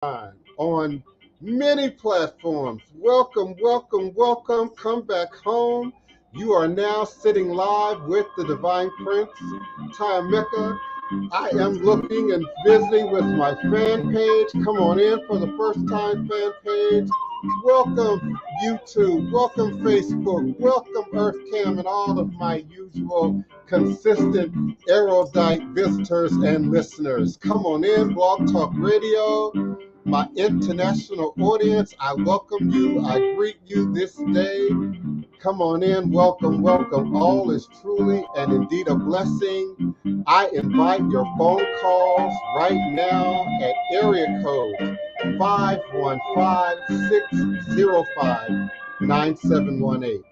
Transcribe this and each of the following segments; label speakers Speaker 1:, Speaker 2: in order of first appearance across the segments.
Speaker 1: on many platforms. Welcome, welcome, welcome. Come back home. You are now sitting live with the Divine Prince, Tiameka. I am looking and visiting with my fan page. Come on in for the first time fan page. Welcome YouTube, welcome Facebook, welcome EarthCam, and all of my usual consistent erudite visitors and listeners. Come on in, Blog Talk Radio. My international audience, I welcome you. I greet you this day. Come on in, welcome, welcome. All is truly and indeed a blessing. I invite your phone calls right now at area code 515-605-9718.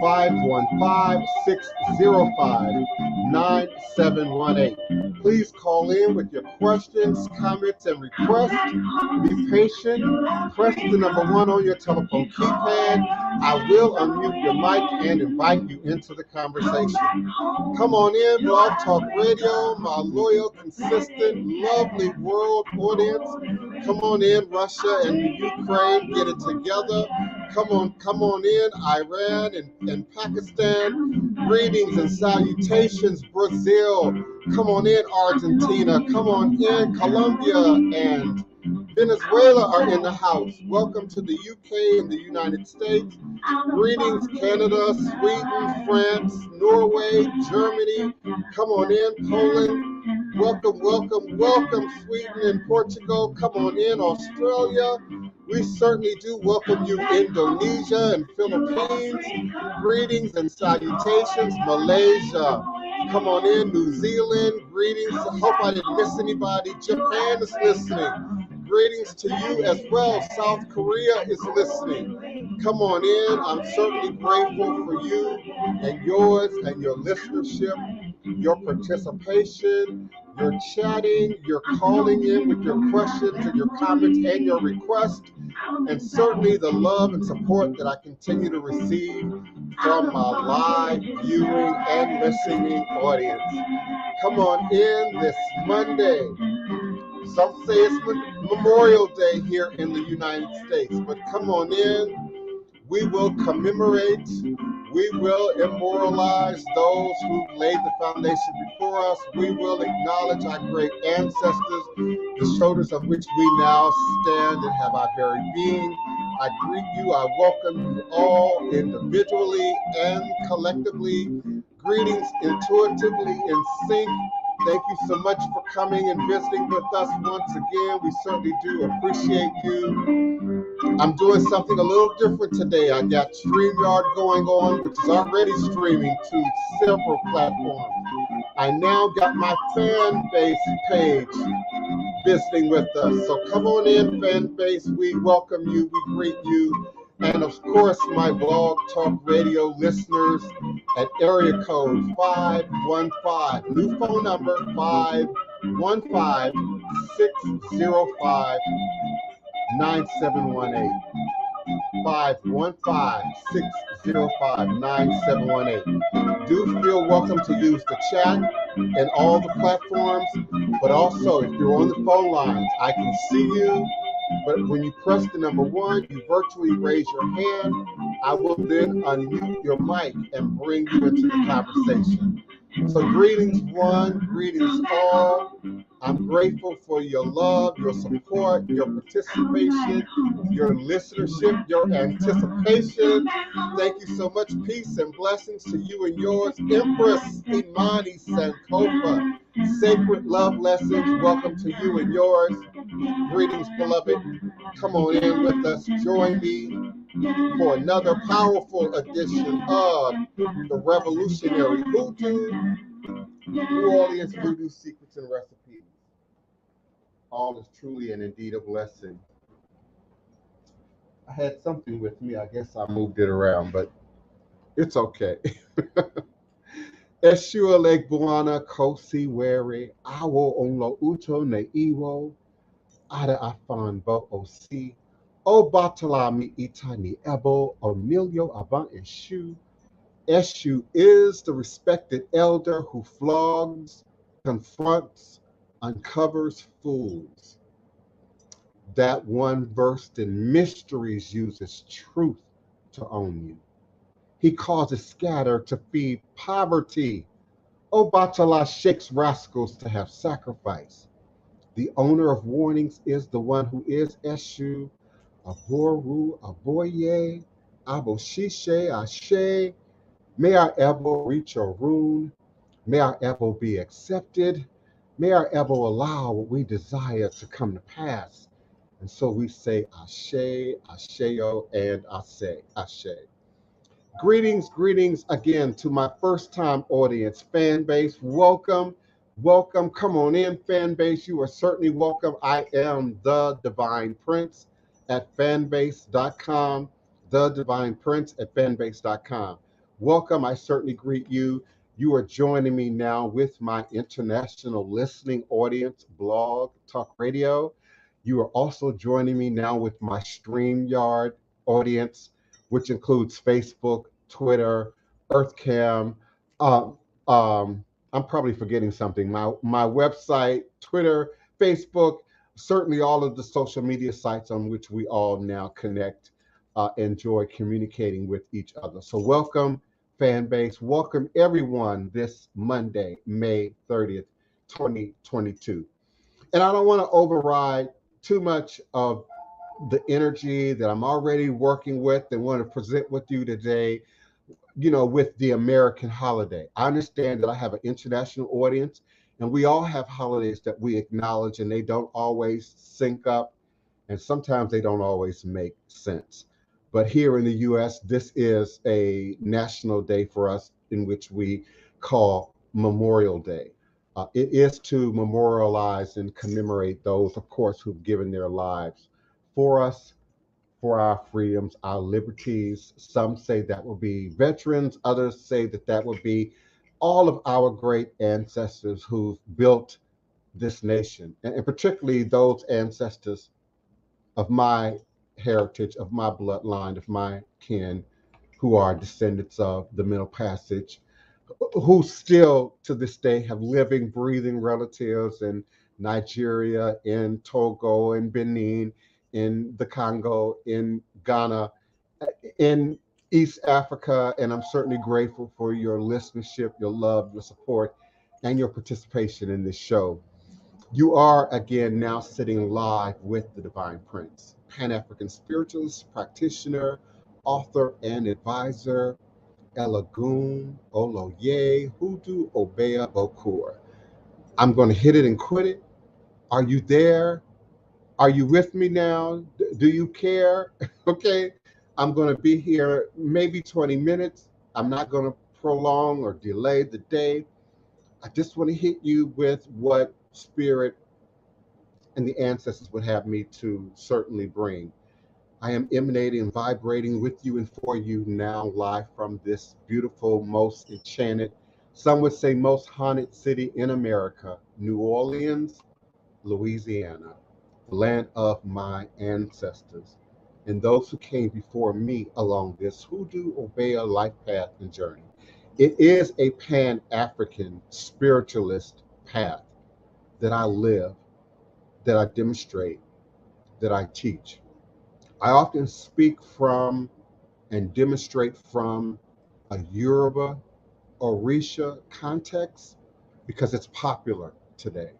Speaker 1: 515-605-9718. Please call in with your questions, comments, and requests. Be patient. Press the number 1 on your telephone keypad. I will unmute your mic and invite you into the conversation. Come on in, Blog Talk Radio, my loyal, consistent, lovely world audience. Come on in, Russia and Ukraine, get it together. Come on in, Iran and Pakistan. Greetings and salutations, Brazil. Come on in, Argentina. Come on in, Colombia and Venezuela are in the house. Welcome to the UK and the United States. Greetings, Canada, Sweden, France, Norway, Germany. Come on in, Poland. Welcome, welcome, welcome, Sweden and Portugal. Come on in, Australia. We certainly do welcome you, Indonesia and Philippines. Greetings and salutations, Malaysia. Come on in, New Zealand. Greetings. I hope I didn't miss anybody. Japan is listening. Greetings to you as well. South Korea is listening. Come on in. I'm certainly grateful for you and yours and your listenership, your participation, your chatting, your calling in with your questions and your comments and your requests, and certainly the love and support that I continue to receive from my live viewing and listening audience. Come on in this Monday. Some say it's Memorial Day here in the United States, but come on in. We will commemorate, we will immortalize those who laid the foundation before us. We will acknowledge our great ancestors, the shoulders of which we now stand and have our very being. I greet you, I welcome you all individually and collectively. Greetings intuitively in sync. Thank you so much for coming and visiting with us once again. We certainly do appreciate you. I'm doing something a little different today. I got StreamYard going on, which is already streaming to several platforms. I now got my fan base page visiting with us. So come on in, fan base. We welcome you. We greet you. And of course, my Blog Talk Radio listeners at area code 515, new phone number 515-605-9718. 515-605-9718. Do feel welcome to use the chat and all the platforms, but also if you're on the phone lines, I can see you. But when you press the number 1, you virtually raise your hand. I will then unmute your mic and bring you into the conversation. So greetings one, greetings all. I'm grateful for your love, your support, your participation, your listenership, your anticipation. Thank you so much. Peace and blessings to you and yours. Empress Imani Sankofa. Sacred love lessons. Welcome to you and yours. Greetings, beloved. Come on in with us. Join me for another powerful edition of the Revolutionary Voodoo, New Orleans Voodoo Secrets and Recipes. All is truly and indeed a blessing. I had something with me. I guess I moved it around, but it's okay. Eshua Legbuana Kosi Were, Awo Onlo Uto Ne Iwo, Ada Afan Bo Osi, O Batalami Itani Ebo, Emilio Avant Eshu. Eshu is the respected elder who flogs, confronts, uncovers fools. That one versed in mysteries uses truth to own you. He causes scatter to feed poverty. Obatala shakes rascals to have sacrifice. The owner of warnings is the one who is Eshu, Aboru, Aboye, Aboshishe, Ashe. May our Ebo reach a rune. May our Ebo be accepted. May our Ebo allow what we desire to come to pass. And so we say Ashe, Asheo, and Ashe, Ashe. Greetings again to my first time audience, fan base. Welcome, welcome. Come on in, fan base. You are certainly welcome. I am the Divine Prince at fanbase.com, the Divine Prince at fanbase.com. Welcome. I certainly greet you. You are joining me now with my international listening audience, blog, talk radio. You are also joining me now with my StreamYard audience, which includes Facebook, Twitter, EarthCam. Um, I'm probably forgetting something. My website, Twitter, Facebook, certainly all of the social media sites on which we all now connect, enjoy communicating with each other. So welcome, fan base. Welcome everyone this Monday, May 30th, 2022. And I don't want to override too much of the energy that I'm already working with and want to present with you today, with the American holiday. I understand that I have an international audience and we all have holidays that we acknowledge and they don't always sync up and sometimes they don't always make sense. But here in the US, this is a national day for us in which we call Memorial Day. It is to memorialize and commemorate those, of course, who've given their lives for us, for our freedoms, our liberties. Some say that will be veterans, others say that that will be all of our great ancestors who've built this nation, and particularly those ancestors of my heritage, of my bloodline, of my kin, who are descendants of the Middle Passage, who still to this day have living, breathing relatives in Nigeria, in Togo, in Benin, in the Congo, in Ghana, in East Africa. And I'm certainly grateful for your listenership, your love, your support, and your participation in this show. You are again now sitting live with the Divine Prince, Pan-African spiritualist, practitioner, author, and advisor, Elagoon, Oloye, Hoodoo, Obeya, Bokur. I'm going to hit it and quit it. Are you there? Are you with me now? Do you care? Okay. I'm going to be here maybe 20 minutes. I'm not going to prolong or delay the day. I just want to hit you with what spirit and the ancestors would have me to certainly bring. I am emanating and vibrating with you and for you now, live from this beautiful, most enchanted, some would say most haunted city in America, New Orleans, Louisiana, the land of my ancestors, and those who came before me along this Hoodoo Obeya life path and journey. It is a Pan-African spiritualist path that I live, that I demonstrate, that I teach. I often speak from and demonstrate from a Yoruba Orisha context because it's popular today.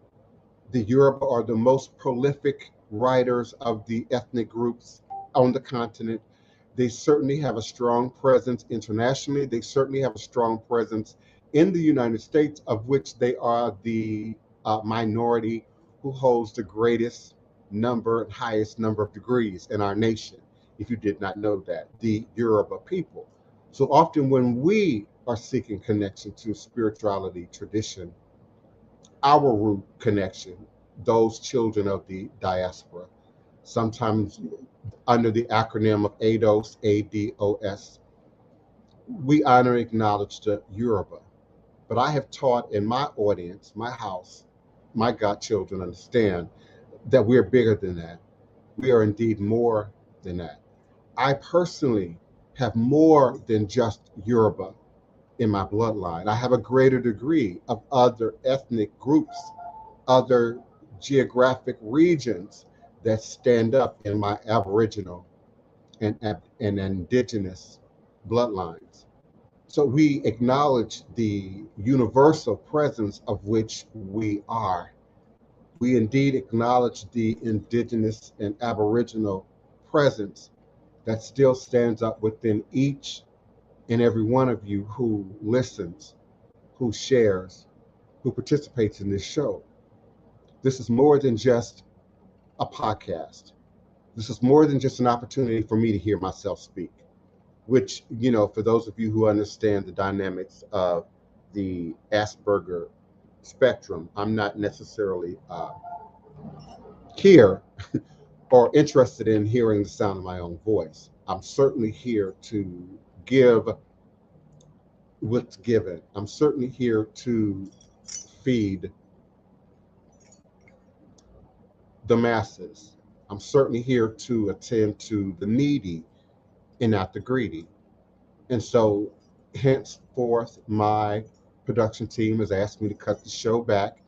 Speaker 1: The Yoruba are the most prolific writers of the ethnic groups on the continent. They certainly have a strong presence internationally. They certainly have a strong presence in the United States, of which they are the minority who holds the greatest number and highest number of degrees in our nation. If you did not know that, the Yoruba people. So often when we are seeking connection to spirituality, tradition, our root connection, those children of the diaspora, sometimes under the acronym of ADOS, ADOS, we honor and acknowledge the Yoruba. But I have taught in my audience, my house, my godchildren understand that we're bigger than that. We are indeed more than that. I personally have more than just Yoruba in my bloodline. I have a greater degree of other ethnic groups, other geographic regions that stand up in my Aboriginal and indigenous bloodlines. So we acknowledge the universal presence of which we are. We indeed acknowledge the indigenous and Aboriginal presence that still stands up within each and every one of you who listens, who shares, who participates in this show. This is more than just a podcast. This is more than just an opportunity for me to hear myself speak, which, for those of you who understand the dynamics of the Asperger spectrum, I'm not necessarily here or interested in hearing the sound of my own voice. I'm certainly here to give what's given. I'm certainly here to feed the masses. I'm certainly here to attend to the needy and not the greedy. And so, henceforth, my production team has asked me to cut the show back.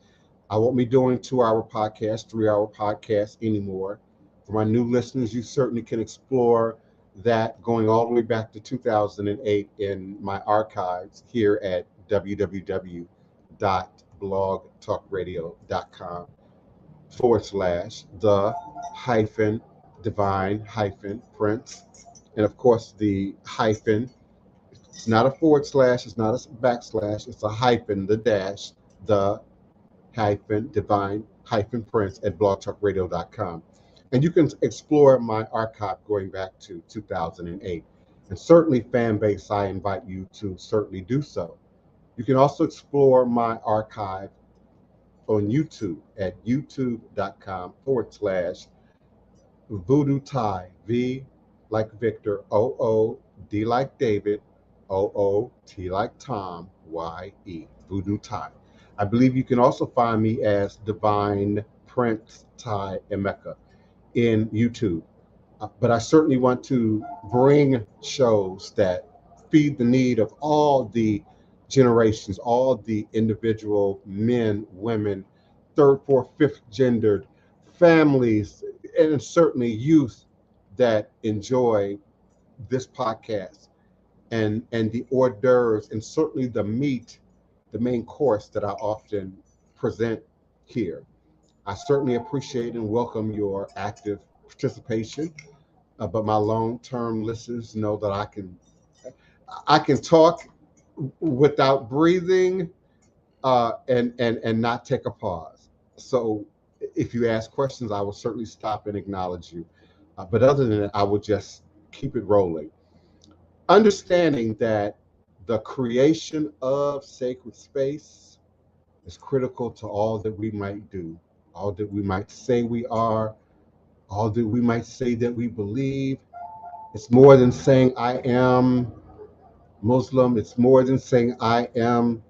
Speaker 1: I won't be doing 2-hour podcasts, 3-hour podcasts anymore. For my new listeners, you certainly can explore that going all the way back to 2008 in my archives here at www.blogtalkradio.com/the-divine-prince. And of course, the hyphen, it's not a forward slash, it's not a backslash, it's a hyphen, the dash, the divine-prince at blogtalkradio.com. And you can explore my archive going back to 2008. And certainly, fan base, I invite you to certainly do so. You can also explore my archive on YouTube at youtube.com/Voodoo Thai, V like Victor, OO, D like David, OOT like Tom, YE, Voodoo Thai. I believe you can also find me as Divine Prince Thai Emeka in YouTube. But I certainly want to bring shows that feed the need of all the generations, all the individual men, women, third, fourth, fifth gendered families, and certainly youth that enjoy this podcast and the hors d'oeuvres and certainly the meat, the main course that I often present here. I certainly appreciate and welcome your active participation, but my long-term listeners know that I can talk without breathing and not take a pause. So if you ask questions, I will certainly stop and acknowledge you. But other than that, I will just keep it rolling. Understanding that the creation of sacred space is critical to all that we might do, all that we might say we are, all that we might say that we believe. It's more than saying I am Muslim. It's more than saying I am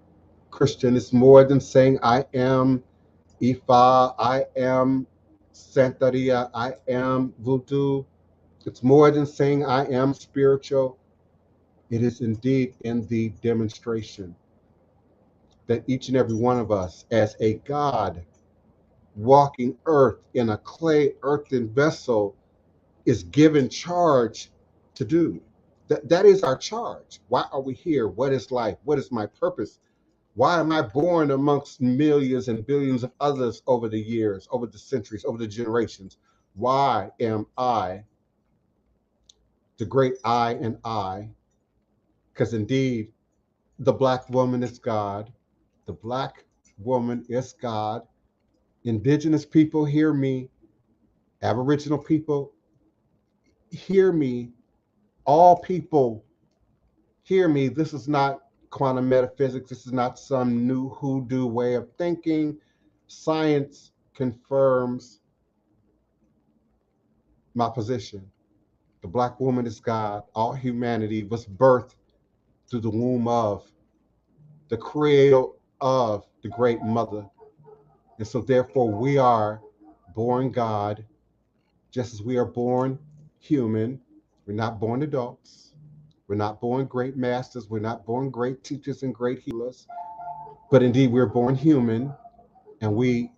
Speaker 1: Christian. It's more than saying I am Ifa, I am Santeria, I am Voodoo. It's more than saying I am spiritual. It is indeed in the demonstration that each and every one of us, as a God walking earth in a clay earthen vessel, is given charge to do. That is our charge. Why are we here? What is life? What is my purpose? Why am I born amongst millions and billions of others over the years, over the centuries, over the generations? Why am I the great I and I? Because indeed, the Black woman is God. The Black woman is God. Indigenous people, hear me. Aboriginal people, hear me. All people, hear me. This is not quantum metaphysics. This is not some new hoodoo way of thinking. Science confirms my position. The Black woman is God. All humanity was birthed through the womb of the creator of the great mother. And so therefore we are born God, just as we are born human. We're not born adults. We're not born great masters. We're not born great teachers and great healers. But indeed, we're born human, and we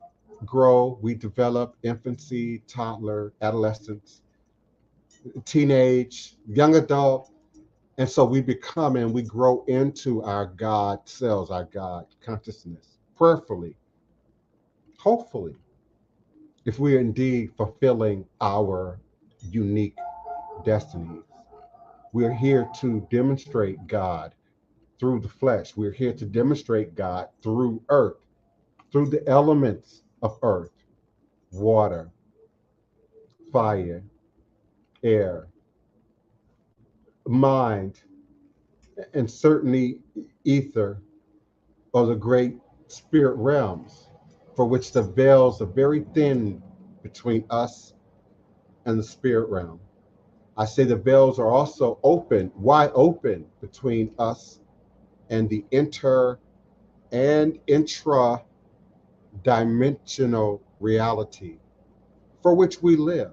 Speaker 1: grow, we develop infancy, toddler, adolescence, teenage, young adult. And so we become and we grow into our God selves, our God consciousness, prayerfully, hopefully, if we are indeed fulfilling our unique destinies. We're here to demonstrate God through the flesh. We're here to demonstrate God through earth, through the elements of earth, water, fire, air, mind, and certainly ether, or the great spirit realms, for which the veils are very thin between us and the spirit realm. I say the veils are also open, wide open between us and the inter and intra dimensional reality for which we live.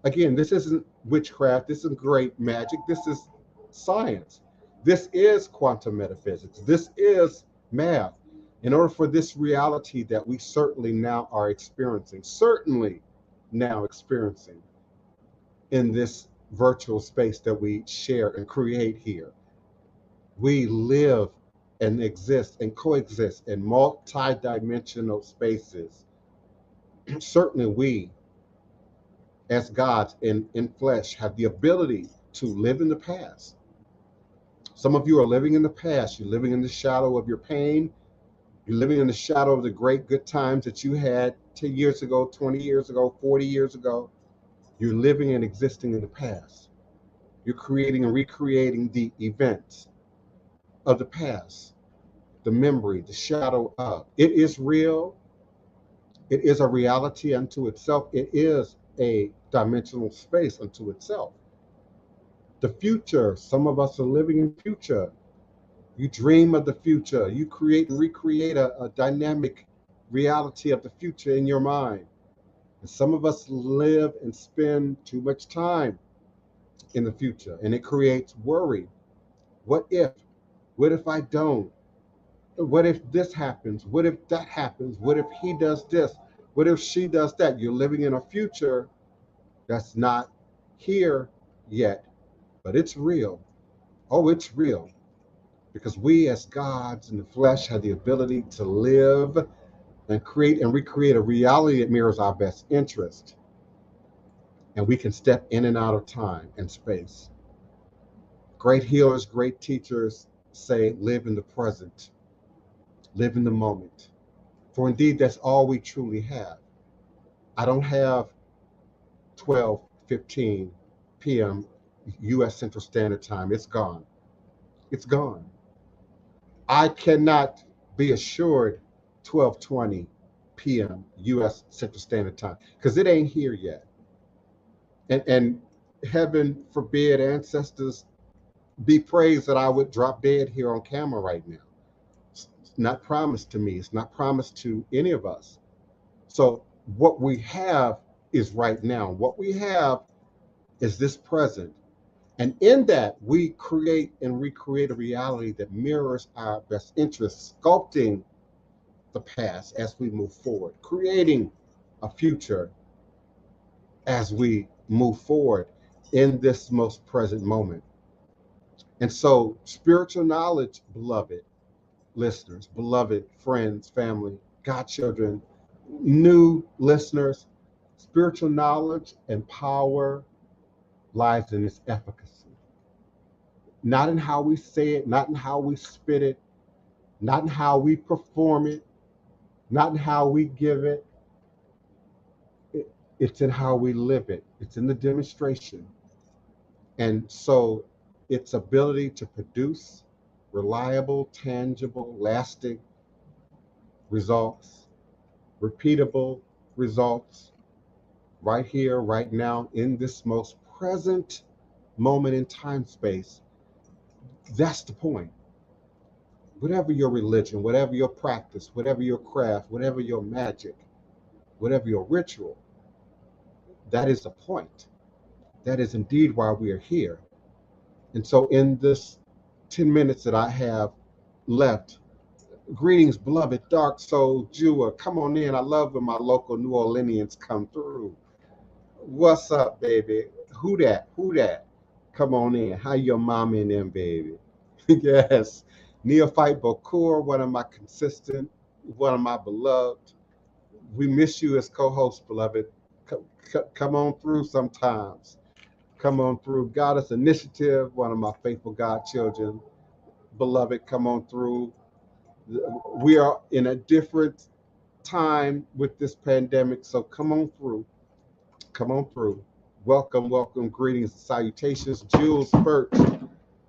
Speaker 1: Again, this isn't witchcraft, this isn't great magic, this is science. This is quantum metaphysics, this is math. In order for this reality that we certainly now are experiencing, in this virtual space that we share and create here, we live and exist and coexist in multi-dimensional spaces. Certainly we, as gods in flesh, have the ability to live in the past. Some of you are living in the past. You're living in the shadow of your pain. You're living in the shadow of the great good times that you had 10 years ago, 20 years ago, 40 years ago. You're living and existing in the past. You're creating and recreating the events of the past, the memory, the shadow of. It is real. It is a reality unto itself. It is a dimensional space unto itself. The future, some of us are living in future. You dream of the future. You create and recreate a dynamic reality of the future in your mind. And some of us live and spend too much time in the future, and it creates worry. What if? What if I don't? What if this happens? What if that happens? What if he does this? What if she does that? You're living in a future that's not here yet, but it's real. Oh, it's real. Because we as gods in the flesh have the ability to live and create and recreate a reality that mirrors our best interest. And we can step in and out of time and space. Great healers, great teachers say, live in the present, live in the moment. For indeed, that's all we truly have. I don't have 12:15 p.m. US Central Standard Time. It's gone. It's gone. I cannot be assured 12:20 p.m. US Central Standard Time because it ain't here yet. And heaven forbid, ancestors be praised, that I would drop dead here on camera right now. It's not promised to me. It's not promised to any of us. So what we have is right now. What we have is this present. And in that, we create and recreate a reality that mirrors our best interests, sculpting the past as we move forward, creating a future as we move forward in this most present moment. And so, spiritual knowledge, beloved listeners, beloved friends, family, godchildren, new listeners, spiritual knowledge and power lies in its efficacy. Not in how we say it, not in how we spit it, not in how we perform it, not in how we give it. It's in how we live it. It's in the demonstration. And so its ability to produce reliable, tangible, lasting results, repeatable results, right here, right now, in this most present moment in time space. That's the point. Whatever your religion, whatever your practice, whatever your craft, whatever your magic, whatever your ritual, that is the point. That is indeed why we are here. And so in this 10 minutes that I have left, Greetings, beloved Dark Soul Jewel. Come on in. I love when my local New Orleanians come through. What's up, baby? Who that? Who that? Come on in. How your mom and them, baby? Yes. Neophyte Bokur, one of my beloved. We miss you as co-host, beloved. Come on through sometimes. Come on through. Goddess Initiative, one of my faithful godchildren. Beloved, come on through. We are in a different time with this pandemic, so come on through. Come on through. Welcome, welcome, greetings, salutations. Jules Birch.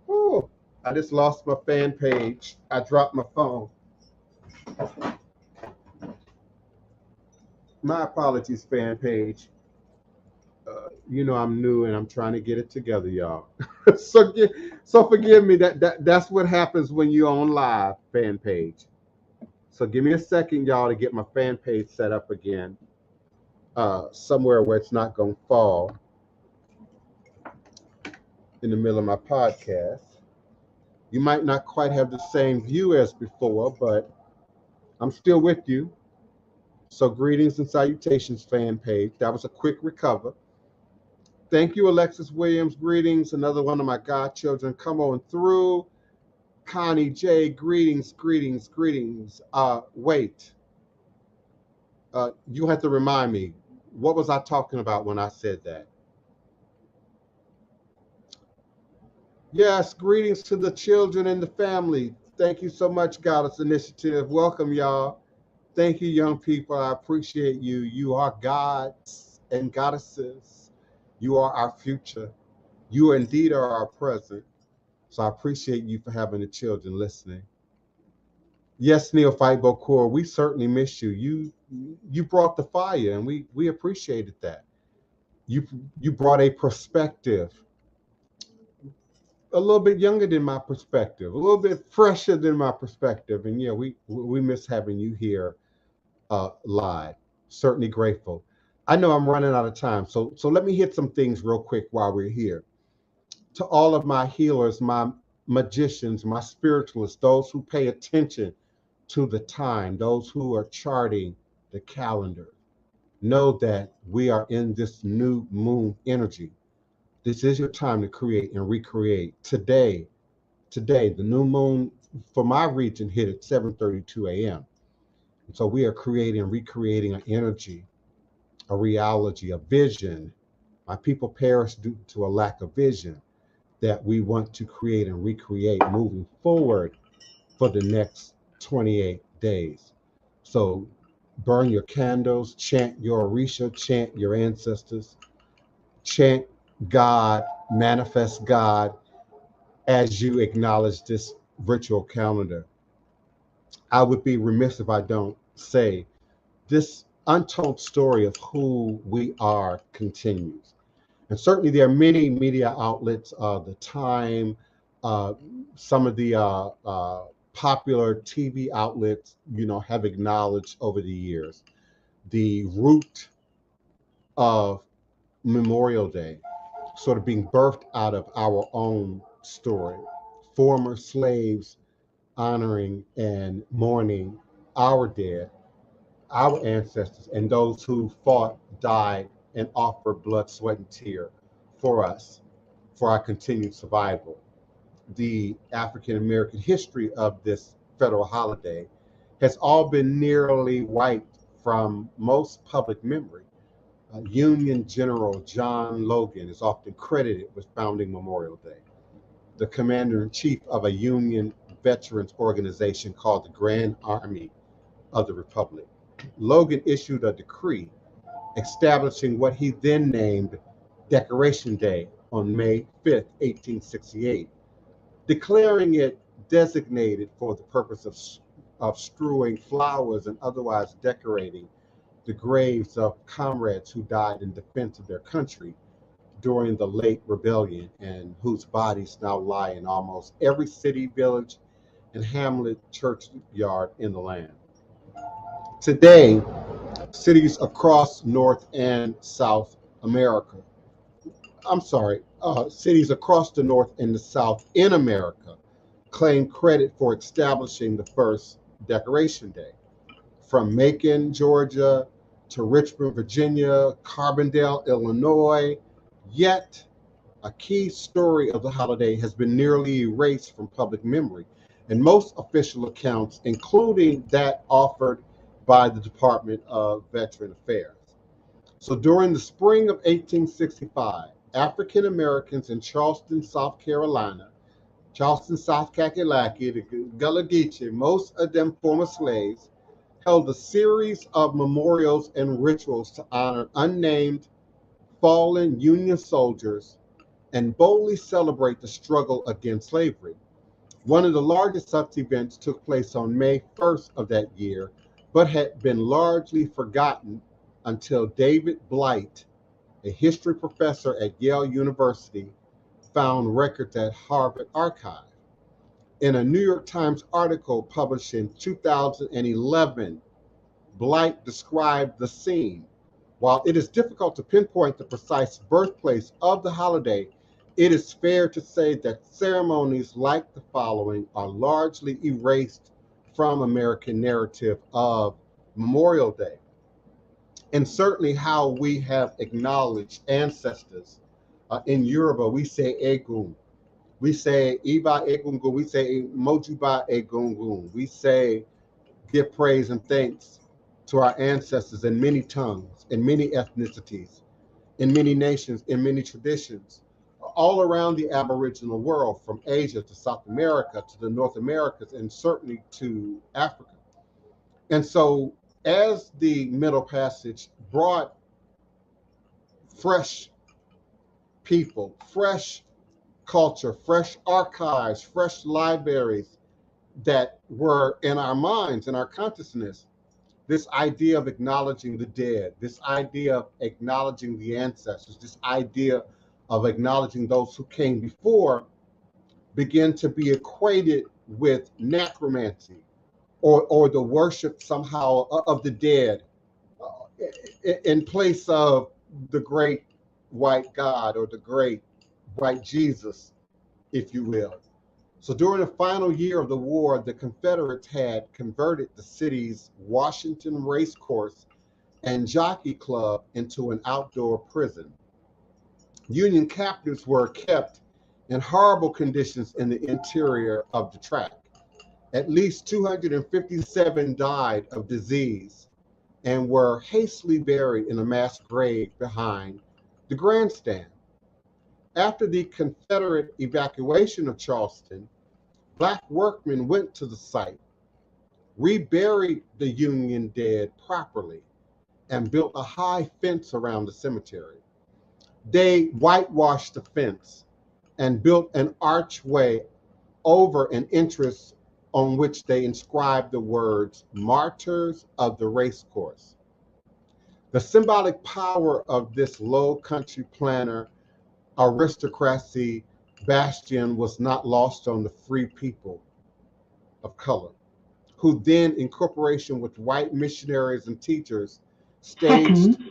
Speaker 1: Oh, I just lost my fan page. I dropped my phone. My apologies, fan page. I'm new and I'm trying to get it together, y'all. so, so forgive me. That's what happens when you're on live, fan page. So give me a second, y'all, to get my fan page set up again. Somewhere where it's not going to fall in the middle of my podcast. You might not quite have the same view as before, but I'm still with you. So greetings and salutations, fan page. That was a quick recover. Thank you, Alexis Williams. Greetings, another one of my godchildren. Come on through. Connie J, greetings, greetings, greetings. Wait. You have to remind me. What was I talking about when I said that? Yes, greetings to the children and the family. Thank you so much, Goddess Initiative. Welcome, y'all. Thank you, young people. I appreciate you. You are gods and goddesses. You are our future. You indeed are our present. So I appreciate you for having the children listening. Yes, Neophyte Bokur, we certainly miss you. You brought the fire, and we appreciated that. You brought a perspective, a little bit younger than my perspective, a little bit fresher than my perspective, and yeah, we miss having you here live. Certainly grateful. I know I'm running out of time, so let me hit some things real quick while we're here. To all of my healers, my magicians, my spiritualists, those who pay attention to the time, those who are charting the calendar, know that we are in this new moon energy. This is your time to create and recreate. Today, the new moon for my region hit at 7:32 a.m. So we are creating and recreating an energy, a reality, a vision. My people perish due to a lack of vision that we want to create and recreate moving forward for the next 28 days. So burn your candles, chant your Orisha, chant your ancestors, chant God, manifest God as you acknowledge this ritual calendar. I would be remiss if I don't say this untold story of who we are continues. And certainly there are many media outlets, the Time, uh, some of the popular TV outlets, have acknowledged over the years the root of Memorial Day sort of being birthed out of our own story. Former slaves honoring and mourning our dead, our ancestors, and those who fought, died, and offered blood, sweat, and tear for us, for our continued survival. The African American history of this federal holiday has all been nearly wiped from most public memory. Union General John Logan is often credited with founding Memorial Day, the commander in chief of a Union veterans organization called the Grand Army of the Republic. Logan issued a decree establishing what he then named Decoration Day on May 5th, 1868, declaring it designated for the purpose of strewing flowers and otherwise decorating the graves of comrades who died in defense of their country during the late rebellion and whose bodies now lie in almost every city, village, and hamlet churchyard in the land. Today, cities across North and South America, cities across the North and the South in America claim credit for establishing the first Decoration Day. From Macon, Georgia, to Richmond, Virginia, Carbondale, Illinois, yet a key story of the holiday has been nearly erased from public memory, and most official accounts, including that offered by the Department of Veteran Affairs. So during the spring of 1865, African Americans in Charleston, South Carolina, Charleston, South Kakalaki, the Gullah Geechee, most of them former slaves, held a series of memorials and rituals to honor unnamed fallen Union soldiers and boldly celebrate the struggle against slavery. One of the largest such events took place on May 1st of that year, but had been largely forgotten until David Blight, a history professor at Yale University, found records at Harvard Archive. In a New York Times article published in 2011, Blight described the scene. While it is difficult to pinpoint the precise birthplace of the holiday, it is fair to say that ceremonies like the following are largely erased from American narrative of Memorial Day. And certainly how we have acknowledged ancestors. In Yoruba, we say Egun. We say Iba Egungun. We say Mojuba Egungun. We say give praise and thanks to our ancestors in many tongues, in many ethnicities, in many nations, in many traditions, all around the Aboriginal world, from Asia to South America to the North Americas, and certainly to Africa. And so as the Middle Passage brought fresh people, fresh culture, fresh archives, fresh libraries that were in our minds, in our consciousness, this idea of acknowledging the dead, this idea of acknowledging the ancestors, this idea of acknowledging those who came before began to be equated with necromancy or the worship somehow of the dead in place of the great white God or the great white Jesus, if you will. So during the final year of the war, the Confederates had converted the city's Washington Racecourse and Jockey Club into an outdoor prison. Union captives were kept in horrible conditions in the interior of the track. At least 257 died of disease and were hastily buried in a mass grave behind the grandstand. After the Confederate evacuation of Charleston, Black workmen went to the site, reburied the Union dead properly, and built a high fence around the cemetery. They whitewashed the fence and built an archway over an entrance on which they inscribed the words, "Martyrs of the Racecourse." The symbolic power of this low country planter aristocracy bastion was not lost on the free people of color, who then, in cooperation with white missionaries and teachers, staged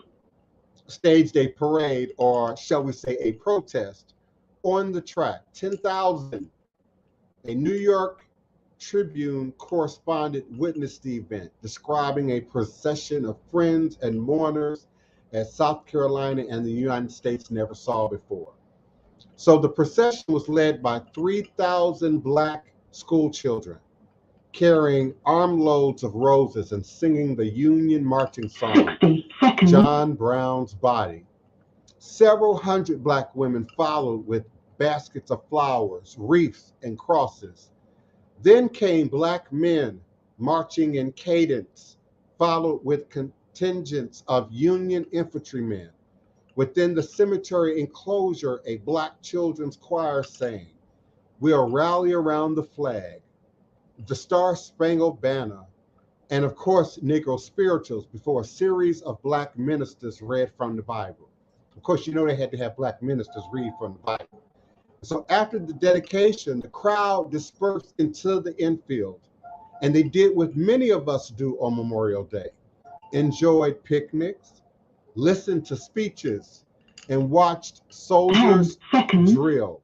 Speaker 1: a parade, or shall we say a protest, on the track. 10,000. A New York Tribune correspondent witnessed the event, describing a procession of friends and mourners as South Carolina and the United States never saw before. So the procession was led by 3,000 Black school children carrying armloads of roses and singing the Union marching song, John Brown's Body. Several hundred Black women followed with baskets of flowers, wreaths, and crosses. Then came Black men marching in cadence, followed with contingents of Union infantrymen. Within the cemetery enclosure, a Black children's choir sang, "We'll rally around the flag," the Star-Spangled Banner, and of course, Negro spirituals before a series of Black ministers read from the Bible. Of course, you know they had to have Black ministers read from the Bible. So after the dedication, the crowd dispersed into the infield, and they did what many of us do on Memorial Day, enjoyed picnics, listened to speeches, and watched soldiers drill.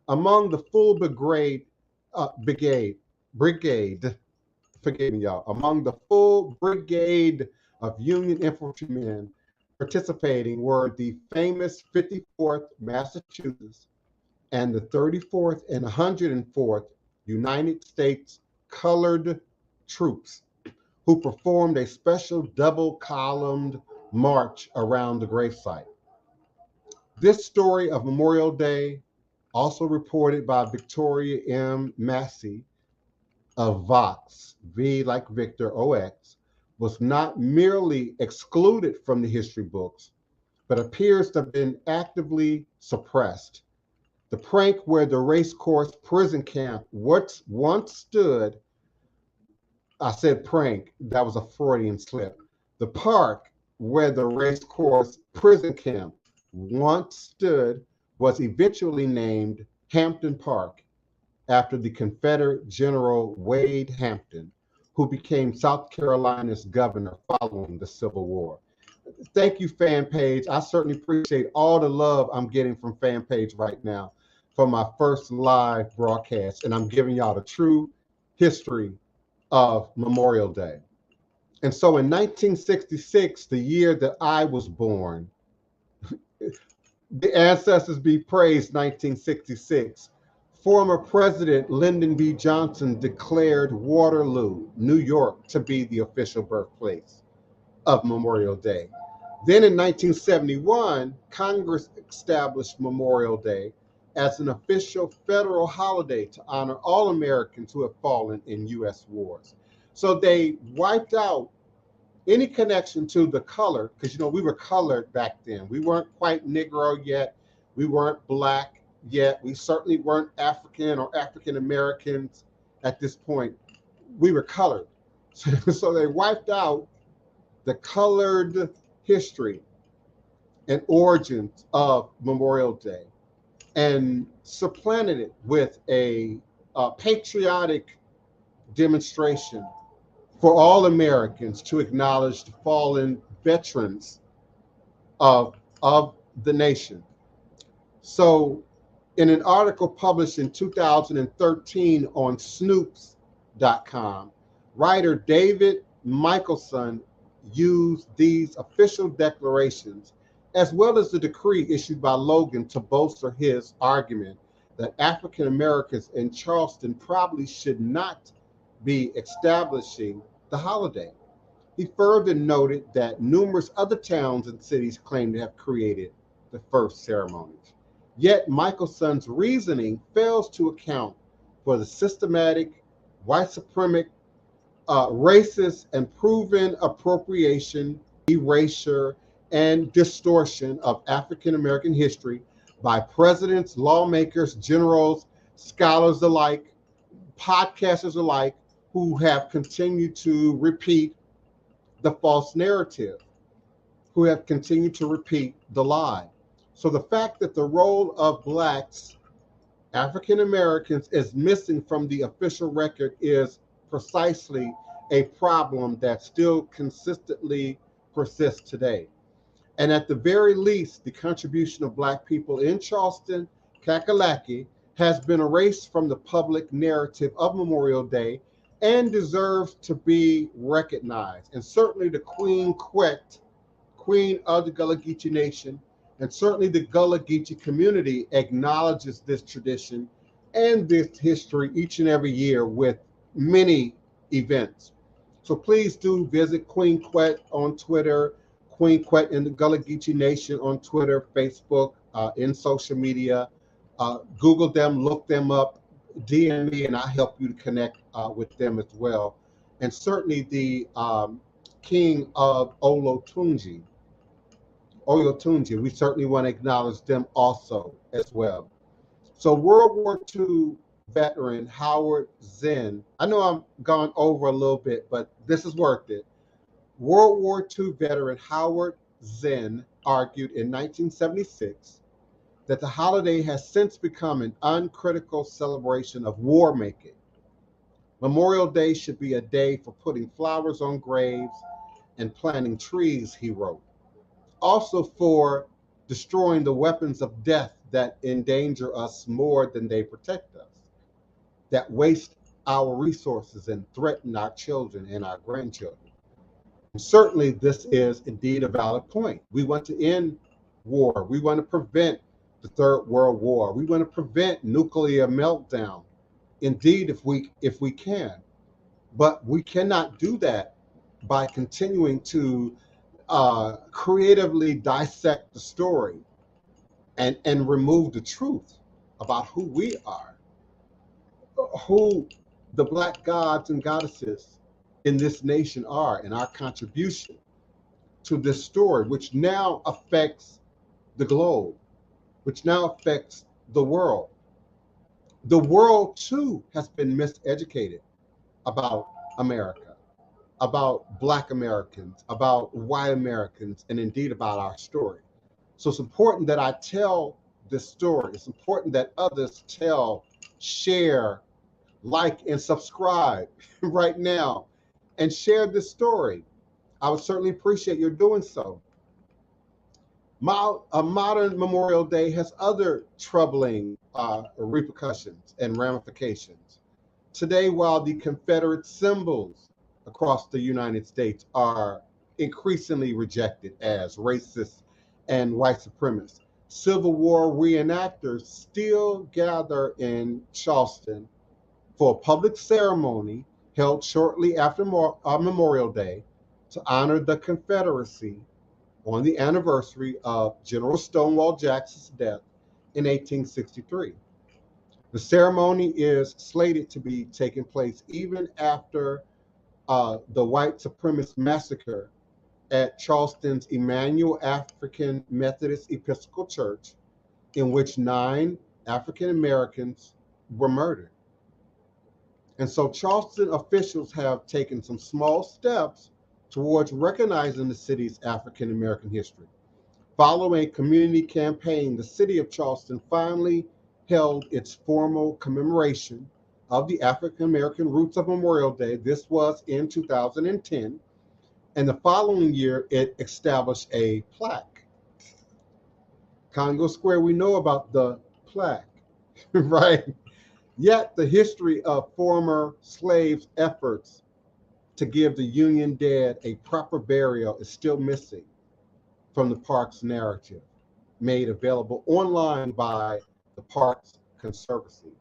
Speaker 1: Among the full brigade forgive me, y'all, among the full brigade of Union infantrymen participating were the famous 54th Massachusetts and the 34th and 104th United States Colored Troops, who performed a special double-columned march around the gravesite. This story of Memorial Day, also reported by Victoria M. Massey of Vox, V like Victor, OX, was not merely excluded from the history books, but appears to have been actively suppressed. The prank where the racecourse prison camp once stood, I said prank, that was a Freudian slip. The park where the racecourse prison camp once stood was eventually named Hampton Park after the Confederate General Wade Hampton, who became South Carolina's governor following the Civil War. Thank you, fan page. I certainly appreciate all the love I'm getting from fan page right now for my first live broadcast, and I'm giving y'all the true history of Memorial Day. And so in 1966, the year that I was born, the ancestors be praised, 1966, former President Lyndon B. Johnson declared Waterloo, New York, to be the official birthplace of Memorial Day. Then in 1971, Congress established Memorial Day as an official federal holiday to honor all Americans who have fallen in U.S. wars. So they wiped out any connection to the color, because, you know, we were colored back then. We weren't quite Negro yet. We weren't Black yet. We certainly weren't African or African Americans at this point. We were colored. So they wiped out the colored history and origins of Memorial Day and supplanted it with a patriotic demonstration for all Americans to acknowledge the fallen veterans of the nation. So in an article published in 2013 on Snoops.com, writer David Michelson used these official declarations as well as the decree issued by Logan to bolster his argument that African Americans in Charleston probably should not be establishing the holiday. He further noted that numerous other towns and cities claim to have created the first ceremonies. Yet Michelson's reasoning fails to account for the systematic, white supremacic, racist, and proven appropriation, erasure, and distortion of African American history by presidents, lawmakers, generals, scholars alike, podcasters alike, who have continued to repeat the false narrative, who have continued to repeat the lie. So the fact that the role of Blacks, African Americans, is missing from the official record is precisely a problem that still consistently persists today. And at the very least, the contribution of Black people in Charleston, Kakalaki, has been erased from the public narrative of Memorial Day and deserves to be recognized. And certainly the Queen Quet, Queen of the Gullah Geechee Nation, and certainly the Gullah Geechee community acknowledges this tradition and this history each and every year with many events. So please do visit Queen Quet on Twitter, Queen Quet and the Gullah Geechee Nation on Twitter, Facebook, in social media. Google them, look them up, DM me, and I'll help you to connect with them as well. And certainly the King of Olotunji, we certainly want to acknowledge them also as well. So World War II veteran Howard Zinn, I know I'm gone over a little bit, but this is worth it. World War II veteran Howard Zinn argued in 1976 that the holiday has since become an uncritical celebration of war making. Memorial Day should be a day for putting flowers on graves and planting trees, he wrote. Also for destroying the weapons of death that endanger us more than they protect us, that waste our resources and threaten our children and our grandchildren. And certainly, this is indeed a valid point. We want to end war. We want to prevent the Third World War. We want to prevent nuclear meltdown. Indeed, if we can, but we cannot do that by continuing to creatively dissect the story and remove the truth about who we are, who the Black gods and goddesses in this nation are, and our contribution to this story, which now affects the globe, which now affects the world. The world, too, has been miseducated about America, about Black Americans, about white Americans, and indeed about our story. So it's important that I tell this story. It's important that others tell, share, like, and subscribe right now, and share this story. I would certainly appreciate your doing so. A modern Memorial Day has other troubling repercussions and ramifications. Today, while the Confederate symbols across the United States are increasingly rejected as racist and white supremacist, Civil War reenactors still gather in Charleston for a public ceremony held shortly after Memorial Day to honor the Confederacy on the anniversary of General Stonewall Jackson's death in 1863. The ceremony is slated to be taking place even after the white supremacist massacre at Charleston's Emmanuel African Methodist Episcopal Church, in which 9 African Americans were murdered. And so Charleston officials have taken some small steps towards recognizing the city's African American history. Following a community campaign, the city of Charleston finally held its formal commemoration of the African American roots of Memorial Day. This was in 2010. And the following year, it established a plaque. Congo Square, we know about the plaque, right? Yet the history of former slaves' efforts to give the Union dead a proper burial is still missing from the park's narrative, made available online by the Parks Conservancy.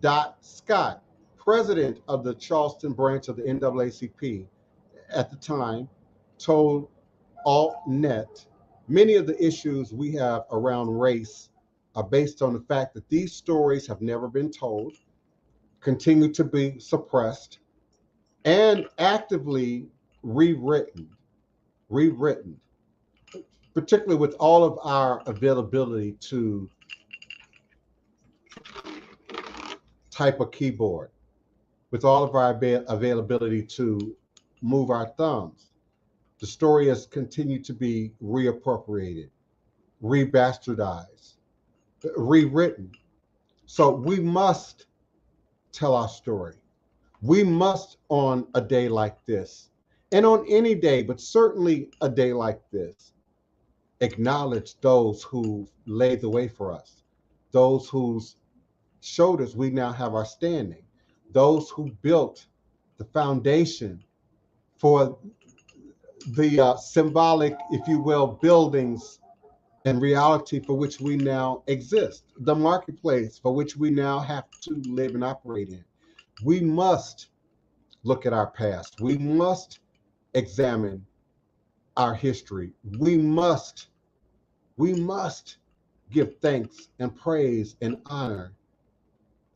Speaker 1: Dot Scott, president of the Charleston branch of the NAACP at the time, told AltNet, many of the issues we have around race are based on the fact that these stories have never been told, continue to be suppressed, and actively rewritten, particularly with all of our availability to type a keyboard, with all of our availability to move our thumbs. The story has continued to be reappropriated, rebastardized, rewritten. So we must tell our story. We must, on a day like this, and on any day, but certainly a day like this, acknowledge those who laid the way for us, those whose shoulders we now have our standing, those who built the foundation for the symbolic, if you will, buildings and reality for which we now exist, the marketplace for which we now have to live and operate in. We must look at our past. We must examine our history. We must give thanks and praise and honor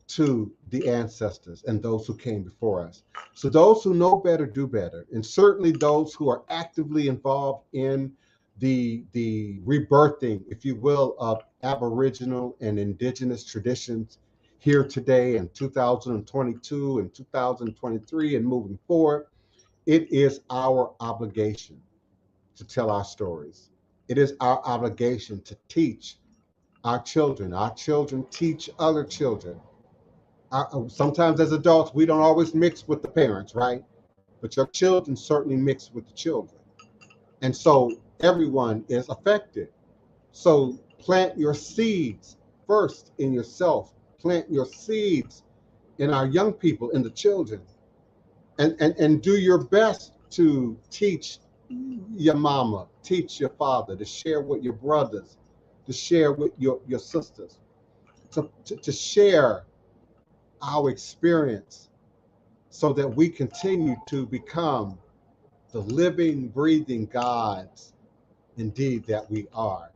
Speaker 1: to the ancestors and those who came before us. So those who know better do better, and certainly those who are actively involved in the rebirthing, if you will, of Aboriginal and Indigenous traditions here today in 2022 and 2023 and moving forward. It is our obligation to tell our stories. It is our obligation to teach our children. Our children teach other children. Sometimes as adults, we don't always mix with the parents, right? But your children certainly mix with the children. And so everyone is affected. So plant your seeds first in yourself. Plant your seeds in our young people, in the children, and do your best to teach your mama, teach your father, to share with your brothers, to share with your sisters, to share our experience so that we continue to become the living, breathing gods indeed that we are.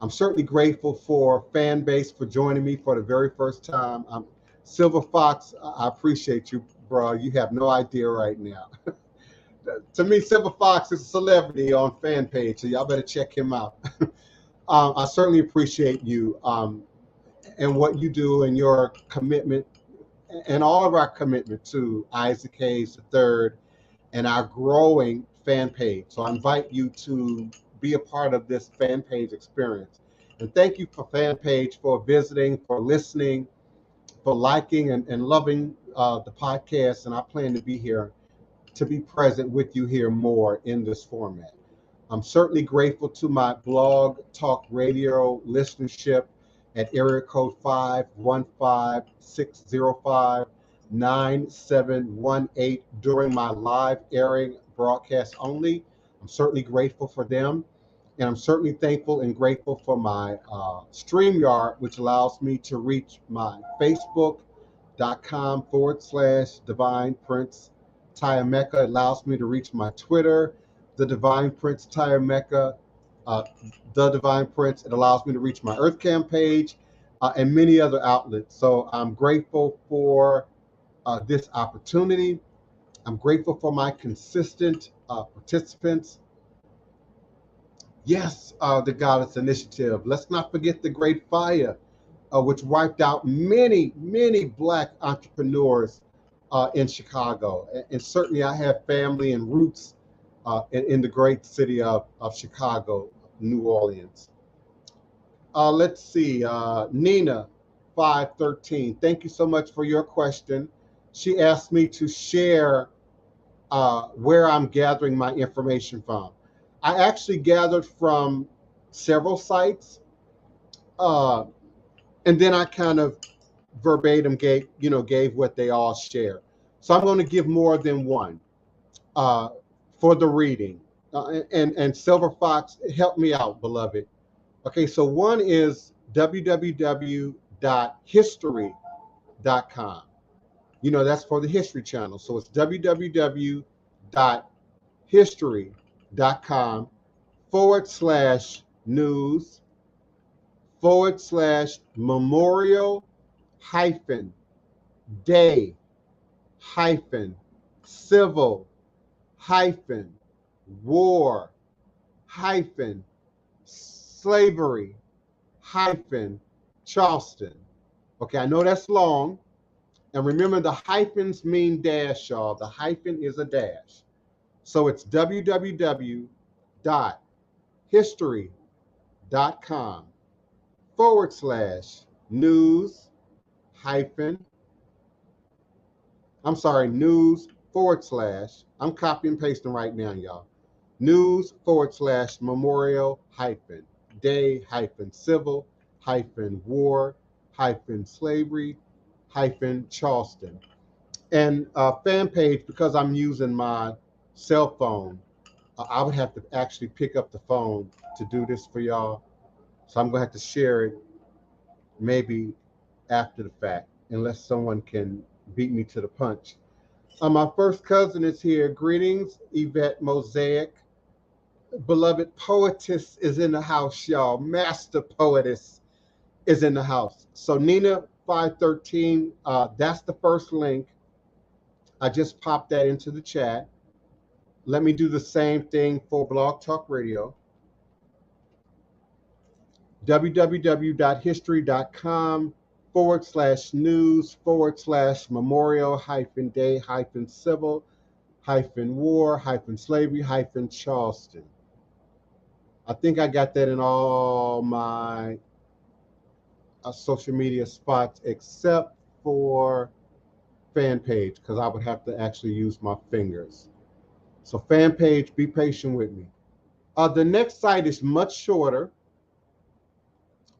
Speaker 1: I'm certainly grateful for fan base for joining me for the very first time. Silver Fox, I appreciate you, bro. You have no idea right now. To me, Silver Fox is a celebrity on fan page, so y'all better check him out. I certainly appreciate you and what you do and your commitment and all of our commitment to Isaac Hayes III and our growing fan page. So I invite you to be a part of this fan page experience. And thank you for fan page for visiting, for listening, for liking and loving the podcast. And I plan to be here, to be present with you here more in this format. I'm certainly grateful to my blog talk radio listenership at area code 515-605-9718 during my live airing broadcast only. I'm certainly grateful for them. And I'm certainly thankful and grateful for my StreamYard, which allows me to reach my Facebook.com/DivinePrince Tyameka. It allows me to reach my Twitter, the Divine Prince Tyameka, the Divine Prince. It allows me to reach my EarthCam page and many other outlets. So I'm grateful for this opportunity. I'm grateful for my consistent participants. Yes, the Goddess Initiative. Let's not forget the Great Fire, which wiped out many, many Black entrepreneurs in Chicago. And certainly I have family and roots in the great city of Chicago, New Orleans. Let's see, Nina 513. Thank you so much for your question. She asked me to share where I'm gathering my information from. I actually gathered from several sites, and then I kind of verbatim gave what they all share. So I'm going to give more than one for the reading. And Silver Fox, help me out, beloved. Okay, so one is www.history.com. That's for the History Channel. So it's www.history.com/news/war-civil-war-slavery-Charleston. Okay, I know that's long. And remember, the hyphens mean dash, y'all. The hyphen is a dash. So it's www.history.com/news/, I'm copy and pasting right now, y'all. News/memorial-day-civil-war-slavery-Charleston. And fan page, because I'm using my cell phone, I would have to actually pick up the phone to do this for y'all. So I'm going to have to share it maybe after the fact, unless someone can beat me to the punch. My first cousin is here. Greetings, Yvette Mosaic. Beloved poetess is in the house, y'all. Master poetess is in the house. So Nina 513, that's the first link. I just popped that into the chat. Let me do the same thing for Blog Talk Radio. www.history.com/news/memorial-day-civil-war-slavery-Charleston. I think I got that in all my social media spots except for fan page, because I would have to actually use my fingers. So fan page, be patient with me. The next site is much shorter.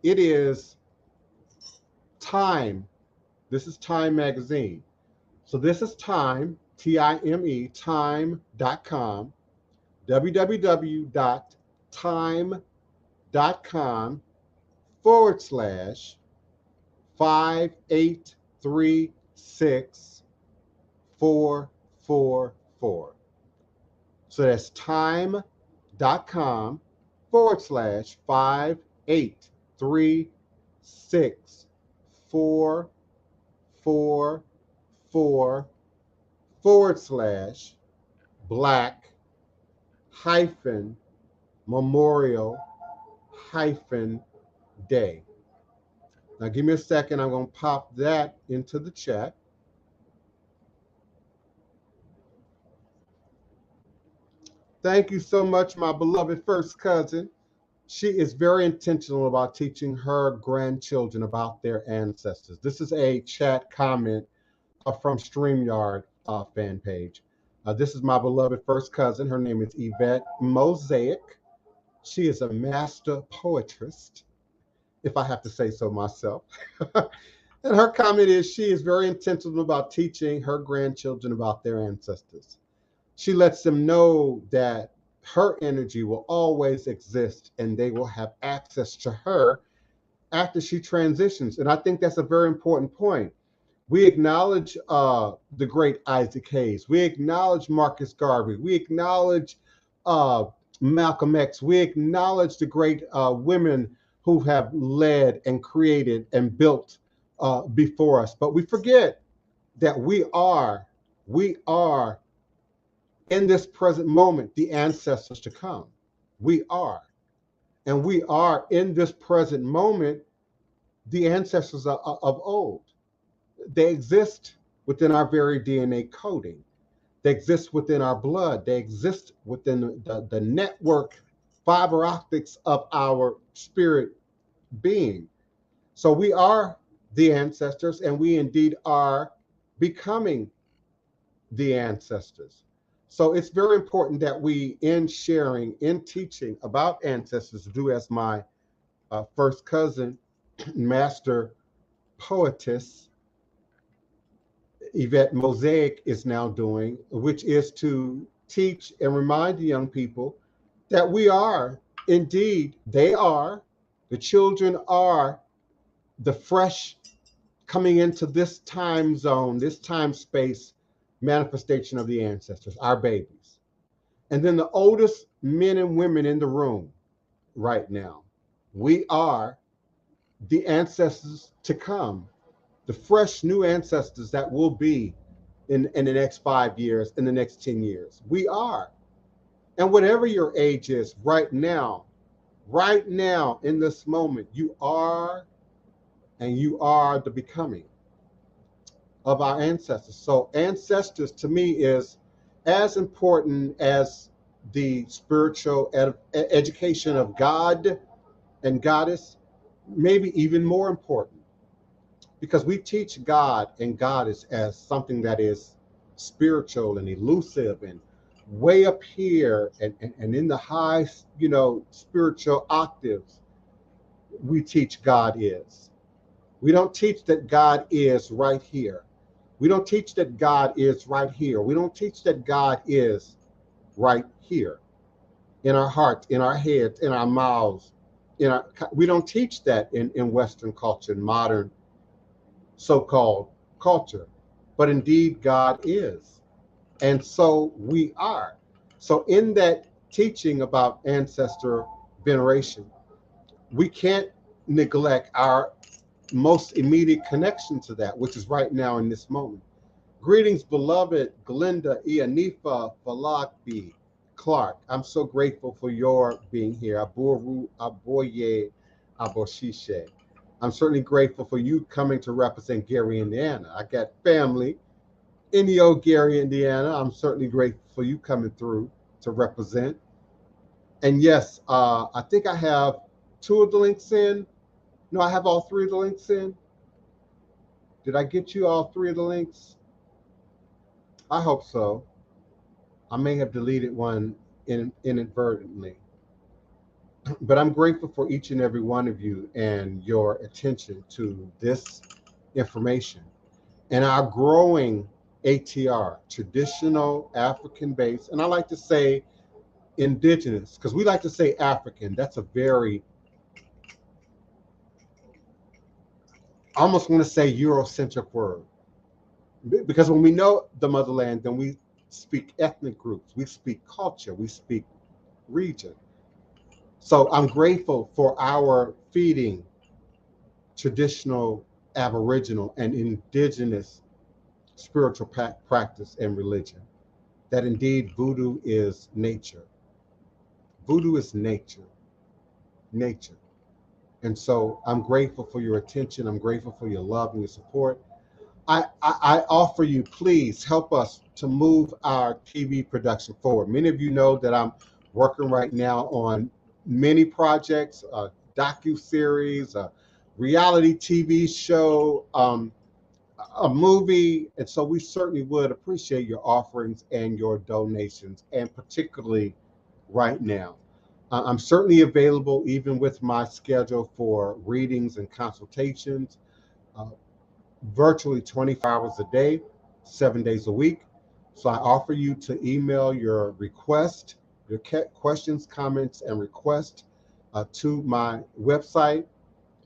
Speaker 1: It is time This is Time Magazine. So this is Time, T-I-M-E, time.com, www.time.com/5836444. So that's time.com/5836444/Black hyphen Memorial hyphen Day. Now give me a second. I'm going to pop that into the chat. Thank you so much, my beloved first cousin. She is very intentional about teaching her grandchildren about their ancestors. This is a chat comment from StreamYard fan page. This is my beloved first cousin. Her name is Yvette Mosaic. She is a master poetress, if I have to say so myself. And her comment is she is very intentional about teaching her grandchildren about their ancestors. She lets them know that her energy will always exist and they will have access to her after she transitions. And I think that's a very important point. We acknowledge the great Isaac Hayes. We acknowledge Marcus Garvey. We acknowledge Malcolm X. We acknowledge the great women who have led and created and built before us. But we forget that we are in this present moment the ancestors to come. We are. And we are in this present moment the ancestors of old. They exist within our very DNA coding. They exist within our blood. They exist within the network fiber optics of our spirit being. So we are the ancestors, and we indeed are becoming the ancestors. So it's very important that we, in sharing, in teaching about ancestors, do as my first cousin, master poetess, Yvette Mosaic is now doing, which is to teach and remind the young people that we are, indeed, they are, the children are the fresh coming into this time zone, this time space manifestation of the ancestors, our babies. And then the oldest men and women in the room right now, we are the ancestors to come, the fresh new ancestors that will be in the next 5 years, in the next 10 years. We are. And whatever your age is right now in this moment, you are, and you are the becoming of our ancestors. So ancestors to me is as important as the spiritual education of God and Goddess, maybe even more important, because we teach God and Goddess as something that is spiritual and elusive and way up here and in the high, spiritual octaves. We teach God is. We don't teach that God is right here. We don't teach that God is right here. We don't teach that God is right here in our hearts, in our heads, in our mouths. We don't teach that in Western culture, in modern so-called culture. But indeed, God is. And so we are. So in that teaching about ancestor veneration, we can't neglect our most immediate connection to that, which is right now in this moment. Greetings, beloved Glinda Ianifa Falakbi Clark. I'm so grateful for your being here. Aboru Aboye Aboshishe. I'm certainly grateful for you coming to represent Gary, Indiana. I got family in the old Gary, Indiana. I'm certainly grateful for you coming through to represent. And yes, I think I have 2 of the links in. No, I have all 3 of the links in. Did I get you all 3 of the links? I hope so. I may have deleted one inadvertently. But I'm grateful for each and every one of you and your attention to this information. and our growing ATR, traditional African-based, and I like to say indigenous, because we like to say African. That's a very, I almost want to say Eurocentric word. Because when we know the motherland, then we speak ethnic groups, we speak culture, we speak region. So I'm grateful for our feeding traditional, aboriginal, and indigenous spiritual practice and religion. That indeed voodoo is nature. Voodoo is nature. Nature. And so I'm grateful for your attention. I'm grateful for your love and your support. I offer you, please help us to move our TV production forward. Many of you know that I'm working right now on many projects, a docu-series, a reality TV show, a movie. And so we certainly would appreciate your offerings and your donations, and particularly right now. I'm certainly available even with my schedule for readings and consultations. Virtually 24 hours a day, 7 days a week. So I offer you to email your request, your questions, comments, and requests to my website.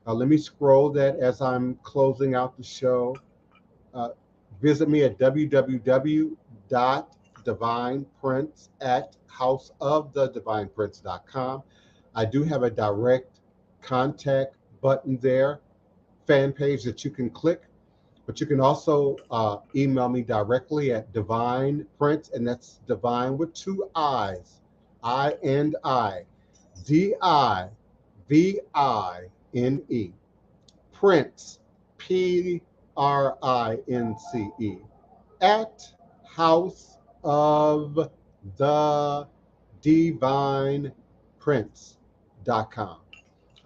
Speaker 1: Let me scroll that as I'm closing out the show. Visit me at www.DivinePrince@houseofthedivineprince.com. I do have a direct contact button there, fan page that you can click. But you can also email me directly at DivinePrince, and that's divine with two I's, I-N-I, D-I-V-I-N-E, Prince, P-R-I-N-C-E, at House of the DivinePrince.com.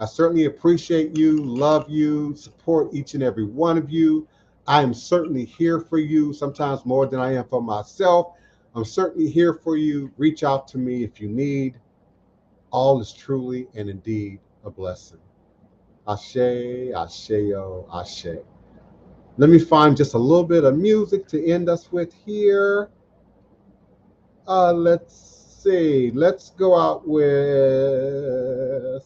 Speaker 1: I certainly appreciate you, love you, support each and every one of you. I am certainly here for you, sometimes more than I am for myself. I'm certainly here for you. Reach out to me if you need. All is truly and indeed a blessing. Ashe, Asheo, Ashe. Let me find just a little bit of music to end us with here. Let's see. Let's go out with...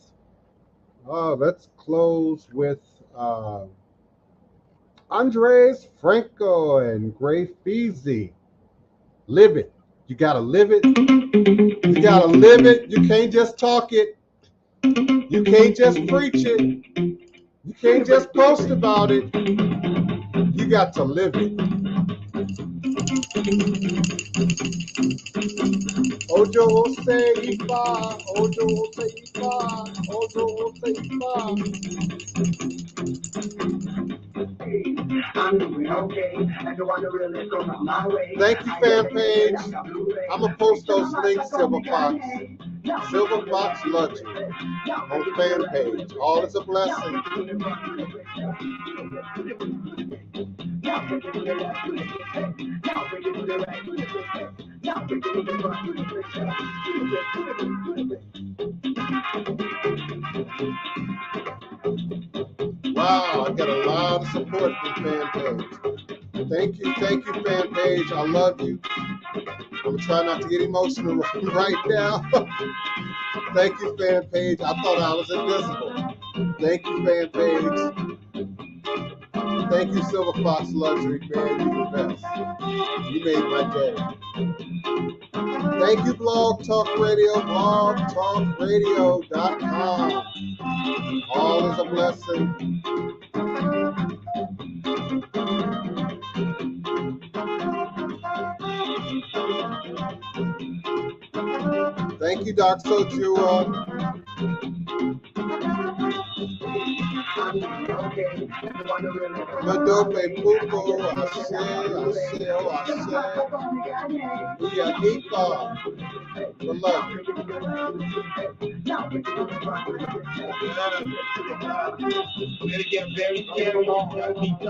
Speaker 1: let's close with Andres Franco and Gray Feezy. Live it. You gotta live it. You gotta live it. You can't just talk it. You can't just preach it. You can't just post about it. You got to live it. Ojo Ose Ifa, Ojo Ose Ifa, Ojo Ose Ifa. Thank you, fan page. I'm gonna post those links, Silver Fox Luxury, on fan page. All is a blessing. Wow, I got a lot of support from fan page. Thank you, fan page. I love you. I'm gonna try not to get emotional right now. Thank you, fan page. I thought I was invisible. Thank you, fan page. Thank you, Silver Fox Luxury, man. You're the best. You made my day. Thank you, Blog Talk Radio, blogtalkradio.com. All is a blessing. Thank you, Doc Sochua. Madope Pupo, Ashe, Ashe. We are Nipa. For love. It'll get very careful.